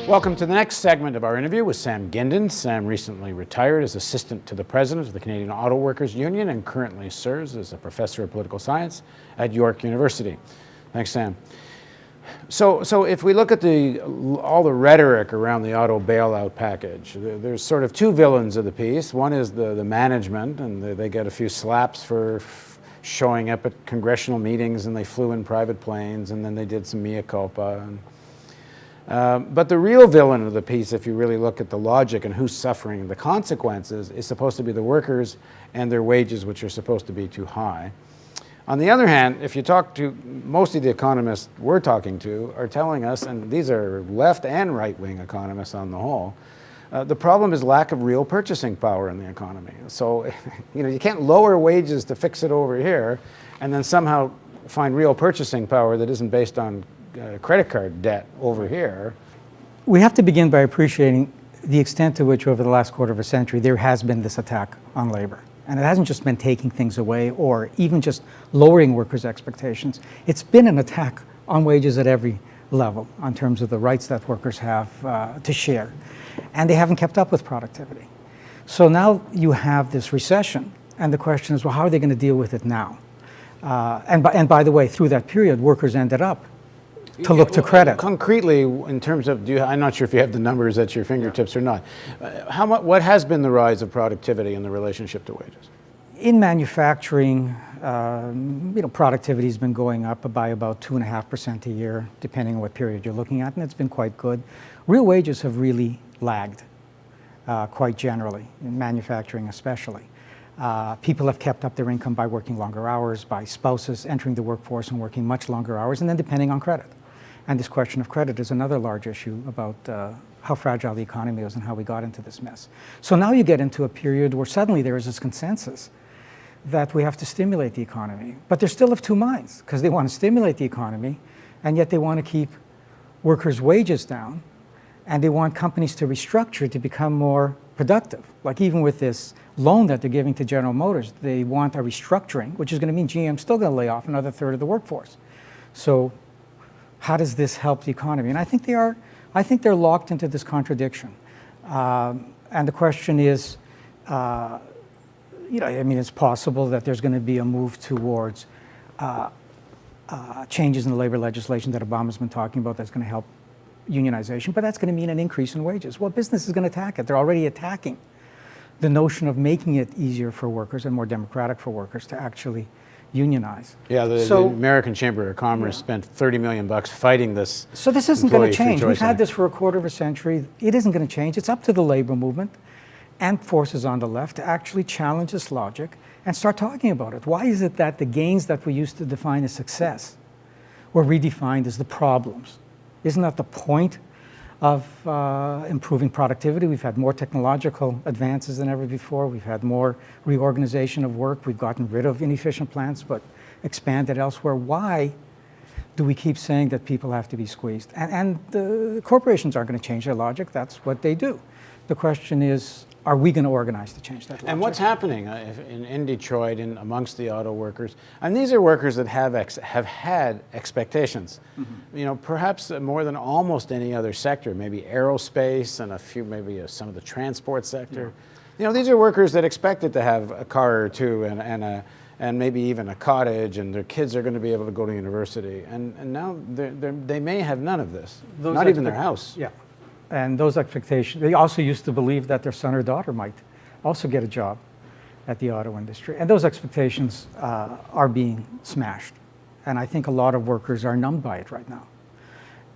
Welcome to the next segment of our interview with Sam Gindin. Sam recently retired as assistant to the president of the Canadian Auto Workers Union and currently serves as a professor of political science at York University. Thanks, Sam. So if we look at all the rhetoric around the auto bailout package, there's sort of two villains of the piece. One is the management, and they get a few slaps for showing up at congressional meetings, and they flew in private planes, and then they did some mea culpa. But the real villain of the piece, if you really look at the logic and who's suffering the consequences, is supposed to be the workers and their wages, which are supposed to be too high. On the other hand, if you talk to most of the economists we're talking to are telling us, and these are left and right-wing economists on the whole, the problem is lack of real purchasing power in the economy. So, you can't lower wages to fix it over here and then somehow find real purchasing power that isn't based on credit card debt over here. We have to begin by appreciating the extent to which over the last quarter of a century there has been this attack on labor. And it hasn't just been taking things away or even just lowering workers' expectations. It's been an attack on wages at every level in terms of the rights that workers have to share. And they haven't kept up with productivity. So now you have this recession, and the question is, well, how are they going to deal with it now? And by the way, through that period, workers ended up to look to credit. Concretely, in terms of, I'm not sure if you have the numbers at your fingertips or not. What has been the rise of productivity in the relationship to wages? In manufacturing, productivity has been going up by about 2.5% a year, depending on what period you're looking at, and it's been quite good. Real wages have really lagged, quite generally, in manufacturing especially. People have kept up their income by working longer hours, by spouses entering the workforce and working much longer hours, and then depending on credit. And this question of credit is another large issue about how fragile the economy is and how we got into this mess. So now you get into a period where suddenly there is this consensus that we have to stimulate the economy. But they're still of two minds, because they want to stimulate the economy, and yet they want to keep workers' wages down, and they want companies to restructure to become more productive. Like even with this loan that they're giving to General Motors, they want a restructuring, which is going to mean GM's still going to lay off another third of the workforce. So how does this help the economy? And I think they're locked into this contradiction. And the question is, it's possible that there's going to be a move towards changes in the labor legislation that Obama's been talking about that's going to help unionization, but that's going to mean an increase in wages. Well, business is going to attack it. They're already attacking the notion of making it easier for workers and more democratic for workers to actually unionize. Yeah, the American Chamber of Commerce spent $30 million fighting this. So this isn't going to change. We've had this for a quarter of a century. It isn't going to change. It's up to the labor movement and forces on the left to actually challenge this logic and start talking about it. Why is it that the gains that we used to define as success were redefined as the problems? Isn't that the point of improving productivity? We've had more technological advances than ever before. We've had more reorganization of work. We've gotten rid of inefficient plants, but expanded elsewhere. Why do we keep saying that people have to be squeezed? And the corporations aren't going to change their logic. That's what they do. The question is, are we going to organize to change that logic? And what's happening in Detroit and amongst the auto workers? And these are workers that have had expectations. Mm-hmm. Perhaps more than almost any other sector, maybe aerospace and maybe some of the transport sector. Yeah. These are workers that expected to have a car or two and maybe even a cottage, and their kids are going to be able to go to university. And now they may have none of this, not even their house. Yeah. And those expectations, they also used to believe that their son or daughter might also get a job at the auto industry. And those expectations are being smashed. And I think a lot of workers are numbed by it right now.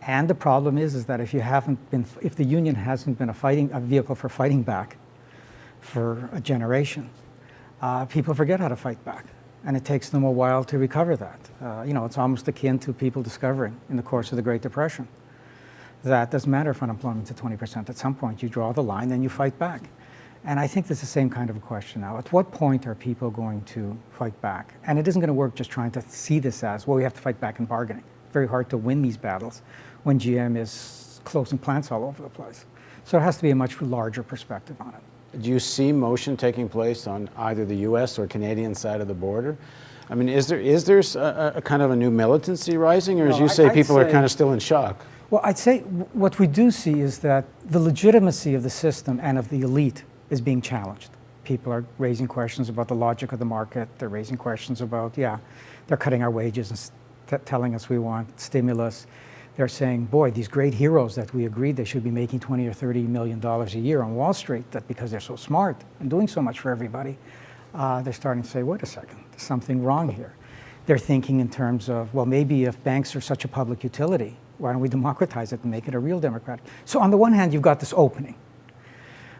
And the problem is that if the union hasn't been a vehicle for fighting back for a generation, people forget how to fight back. And it takes them a while to recover that. It's almost akin to people discovering in the course of the Great Depression that doesn't matter if unemployment's at 20%. At some point, you draw the line and you fight back. And I think there's the same kind of a question now. At what point are people going to fight back? And it isn't going to work just trying to see this as, well, we have to fight back in bargaining. Very hard to win these battles when GM is closing plants all over the place. So it has to be a much larger perspective on it. Do you see motion taking place on either the U.S. or Canadian side of the border? I mean, is there a kind of a new militancy rising, or as you say, people are kind of still in shock? Well, I'd say what we do see is that the legitimacy of the system and of the elite is being challenged. People are raising questions about the logic of the market. They're raising questions about, they're cutting our wages and telling us we want stimulus. They're saying, boy, these great heroes that we agreed they should be making $20 or $30 million a year on Wall Street, that because they're so smart and doing so much for everybody, they're starting to say, wait a second, there's something wrong here. They're thinking in terms of, well, maybe if banks are such a public utility, why don't we democratize it and make it a real democratic? So on the one hand, you've got this opening.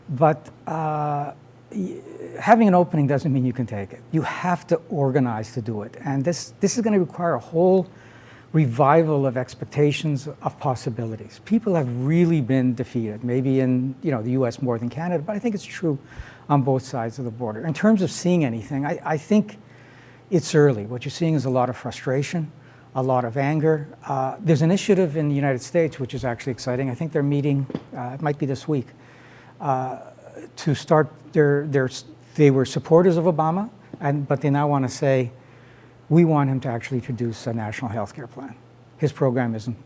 But having an opening doesn't mean you can take it. You have to organize to do it. And this is going to require a whole revival of expectations, of possibilities. People have really been defeated, maybe in the US more than Canada, but I think it's true on both sides of the border. In terms of seeing anything, I think it's early. What you're seeing is a lot of frustration, a lot of anger. There's an initiative in the United States, which is actually exciting. I think they're meeting, it might be this week, to start they were supporters of Obama, but they now want to say, we want him to actually introduce a national health care plan. His program isn't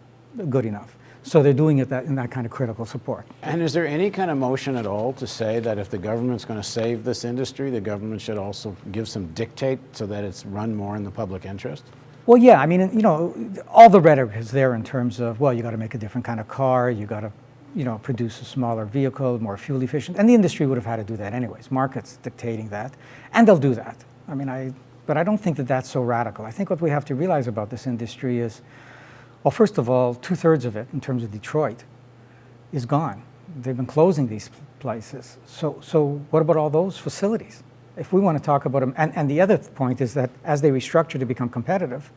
good enough. So they're doing it in that kind of critical support. And is there any kind of motion at all to say that if the government's going to save this industry, the government should also give some dictate so that it's run more in the public interest? Well, yeah, I mean, all the rhetoric is there in terms of, well, you got to make a different kind of car, you got to, produce a smaller vehicle, more fuel efficient, and the industry would have had to do that anyways. Markets dictating that, and they'll do that. But I don't think that that's so radical. I think what we have to realize about this industry is, well, first of all, 2/3 of it, in terms of Detroit, is gone. They've been closing these places. So what about all those facilities? If we want to talk about them, and the other point is that as they restructure to become competitive,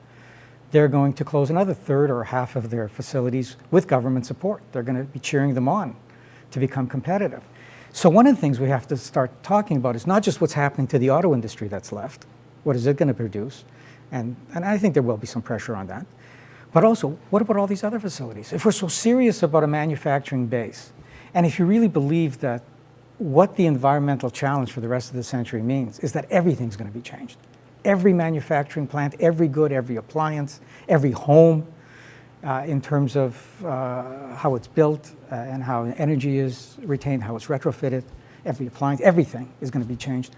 they're going to close another third or half of their facilities with government support. They're going to be cheering them on to become competitive. So one of the things we have to start talking about is not just what's happening to the auto industry that's left, what is it going to produce, and I think there will be some pressure on that, but also, what about all these other facilities? If we're so serious about a manufacturing base, and if you really believe that what the environmental challenge for the rest of the century means is that everything's going to be changed. Every manufacturing plant, every good, every appliance, every home, in terms of how it's built and how energy is retained, how it's retrofitted, every appliance, everything is going to be changed.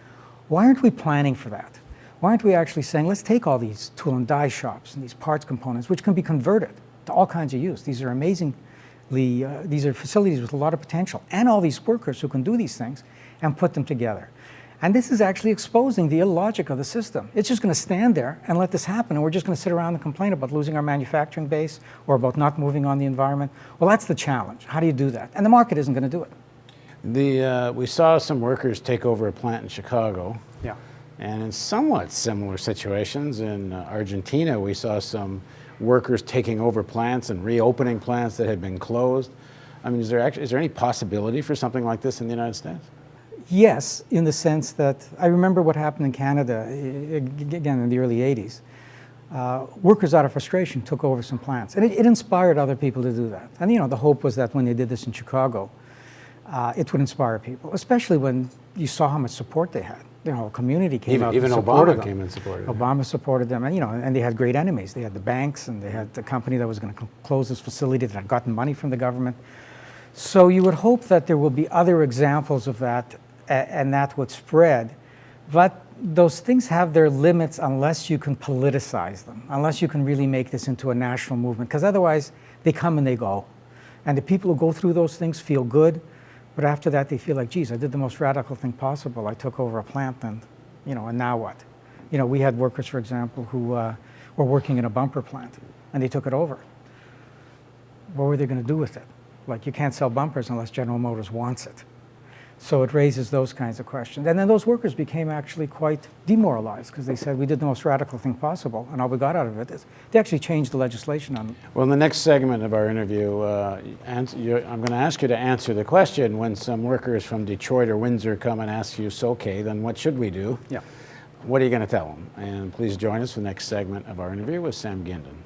Why aren't we planning for that? Why aren't we actually saying, let's take all these tool and die shops and these parts components, which can be converted to all kinds of use. These are these are facilities with a lot of potential, and all these workers who can do these things, and put them together. And this is actually exposing the illogic of the system. It's just going to stand there and let this happen, and we're just going to sit around and complain about losing our manufacturing base or about not moving on the environment. Well, that's the challenge. How do you do that? And the market isn't going to do it. We saw some workers take over a plant in Chicago. Yeah. And in somewhat similar situations in Argentina, we saw some workers taking over plants and reopening plants that had been closed. Is there any possibility for something like this in the United States? Yes, in the sense that I remember what happened in Canada, again in the early 80s. Workers out of frustration took over some plants, and it inspired other people to do that. And the hope was that when they did this in Chicago, it would inspire people, especially when you saw how much support they had. A community came out and supported them. Even Obama came and supported them. Obama supported them, and they had great enemies. They had the banks, and they had the company that was going to close this facility that had gotten money from the government. So you would hope that there will be other examples of that, and that would spread. But those things have their limits unless you can politicize them, unless you can really make this into a national movement, because otherwise they come and they go. And the people who go through those things feel good, but after that they feel like, geez, I did the most radical thing possible. I took over a plant, and now what? We had workers, for example, who were working in a bumper plant, and they took it over. What were they going to do with it? Like, you can't sell bumpers unless General Motors wants it. So it raises those kinds of questions. And then those workers became actually quite demoralized because they said, we did the most radical thing possible, and all we got out of it is they actually changed the legislation on it. Well, in the next segment of our interview, I'm going to ask you to answer the question when some workers from Detroit or Windsor come and ask you, so okay, then what should we do? Yeah. What are you going to tell them? And please join us for the next segment of our interview with Sam Gindin.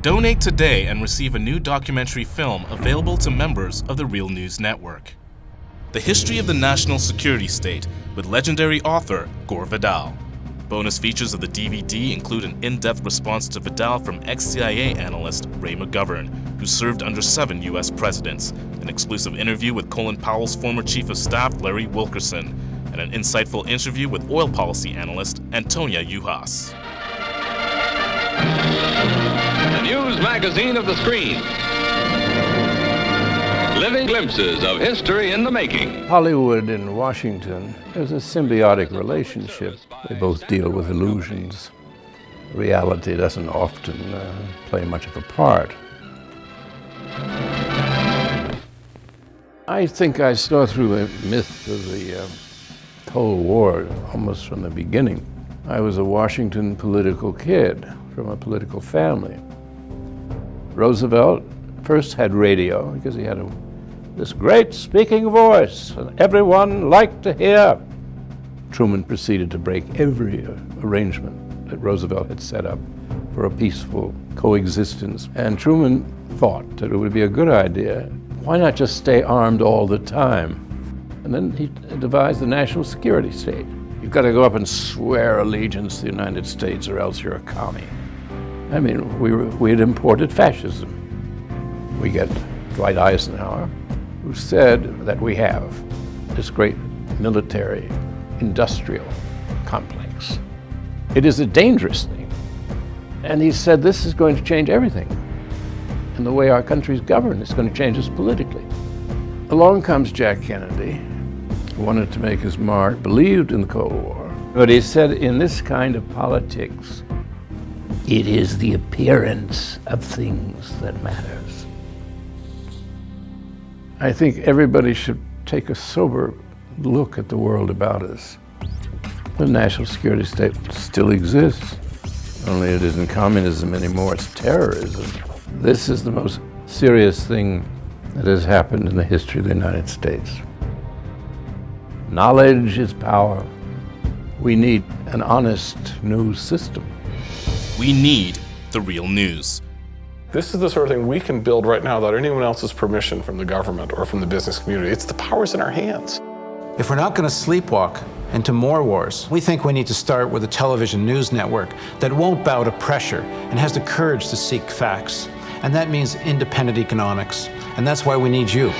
Donate today and receive a new documentary film available to members of the Real News Network. The History of the National Security State with legendary author Gore Vidal. Bonus features of the DVD include an in-depth response to Vidal from ex-CIA analyst Ray McGovern, who served under 7 U.S. presidents, an exclusive interview with Colin Powell's former Chief of Staff Larry Wilkerson, and an insightful interview with oil policy analyst Antonia Juhas. The news magazine of the screen. Living glimpses of history in the making. Hollywood and Washington, there's a symbiotic relationship. They both deal with illusions. Reality doesn't often play much of a part. I think I saw through the myth of the Cold War almost from the beginning. I was a Washington political kid from a political family. Roosevelt first had radio because he had this great speaking voice and everyone liked to hear. Truman proceeded to break every arrangement that Roosevelt had set up for a peaceful coexistence. And Truman thought that it would be a good idea. Why not just stay armed all the time? And then he devised the national security state. You've got to go up and swear allegiance to the United States or else you're a commie. I mean, we had imported fascism. We get Dwight Eisenhower, who said that we have this great military industrial complex. It is a dangerous thing. And he said this is going to change everything. And the way our country's governed is going to change us politically. Along comes Jack Kennedy, who wanted to make his mark, believed in the Cold War. But he said in this kind of politics, it is the appearance of things that matters. I think everybody should take a sober look at the world about us. The national security state still exists, only it isn't communism anymore, it's terrorism. This is the most serious thing that has happened in the history of the United States. Knowledge is power. We need an honest news system. We need the real news. This is the sort of thing we can build right now without anyone else's permission from the government or from the business community. It's the power's in our hands. If we're not going to sleepwalk into more wars, we think we need to start with a television news network that won't bow to pressure and has the courage to seek facts. And that means independent economics. And that's why we need you.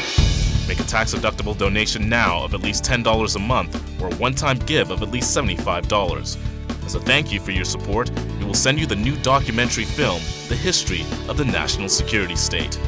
Make a tax-deductible donation now of at least $10 a month or a one-time give of at least $75. As a thank you for your support, we will send you the new documentary film, The History of the National Security State.